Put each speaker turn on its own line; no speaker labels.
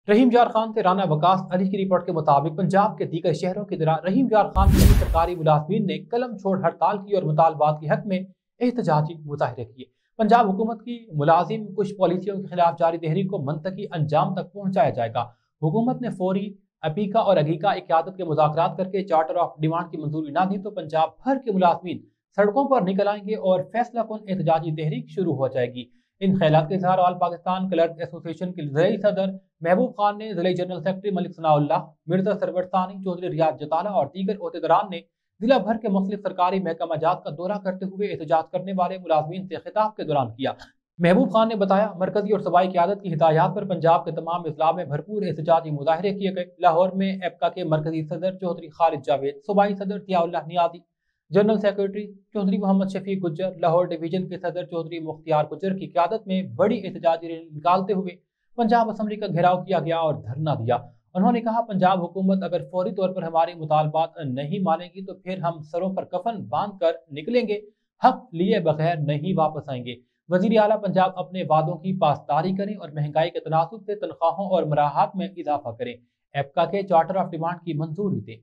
रहीम यार खान से राना वकास अली की रिपोर्ट के मुताबिक पंजाब के दीगर शहरों की तरह रहीम यार खान के सरकारी मुलाजमीन ने कलम छोड़ हड़ताल की और मुतालबात के हक में एहतजाजी मुजाहरे किए। पंजाब हुकूमत की मुलाजिम कुछ पॉलिसियों के खिलाफ जारी तहरीक को मंतकी अंजाम तक पहुंचाया जाएगा। हुकूमत ने फौरी अपीका और अगीका की क़यादत के मुज़ाकरात करके चार्टर ऑफ डिमांड की मंजूरी ना दी तो पंजाब भर के मुलाजमीन सड़कों पर निकल आएंगे और फैसला कुन एहतजाजी तहरीक शुरू हो जाएगी। इन ख्यालात के इज़हार ऑल पाकिस्तान क्लर्क एसोसिएशन के ज़िले सदर महबूब खान ने, ज़िले जनरल सेक्रेटरी मलिक सनाउल्लाह, मिर्जा सरवर सानी, चौधरी रियाज जताला और दीगर ओहदेदारान ने जिला भर के मुख्तलिफ सरकारी महकमा जात का दौरा करते हुए एहतजाज करने वाले मुलाजमीन से खिताब के दौरान किया। महबूब खान ने बताया, मरकजी और सूबाई क़यादत की हिदायत पर पंजाब के तमाम अजला में भरपूर एहतजाजी मुजाहरे किए गए। लाहौर में एप्का के मरकजी सदर चौधरी खालिद जावेद, सूबाई सदर Ziaullah Niazi, general secretary Chaudhry Muhammad Shafiq Gujjar, Lahore division के सदर चौधरी मुख्तियार गुज्जर की क़यादत में बड़ी एहतजाजी रैली निकालते हुए पंजाब असम्बली का घेराव किया गया और धरना दिया। उन्होंने कहा, पंजाब हुकूमत अगर फौरी तौर पर हमारे मुतालबात नहीं मानेगी तो फिर हम सरों पर कफन बांध कर निकलेंगे, हक लिए बगैर नहीं वापस आएंगे। वज़ीर आला पंजाब अपने वादों की पासदारी करें और महंगाई के तनासुब से तनख्वाहों और मराहत में इजाफा करें। एप्का के चार्टर ऑफ डिमांड की मंजूरी दें।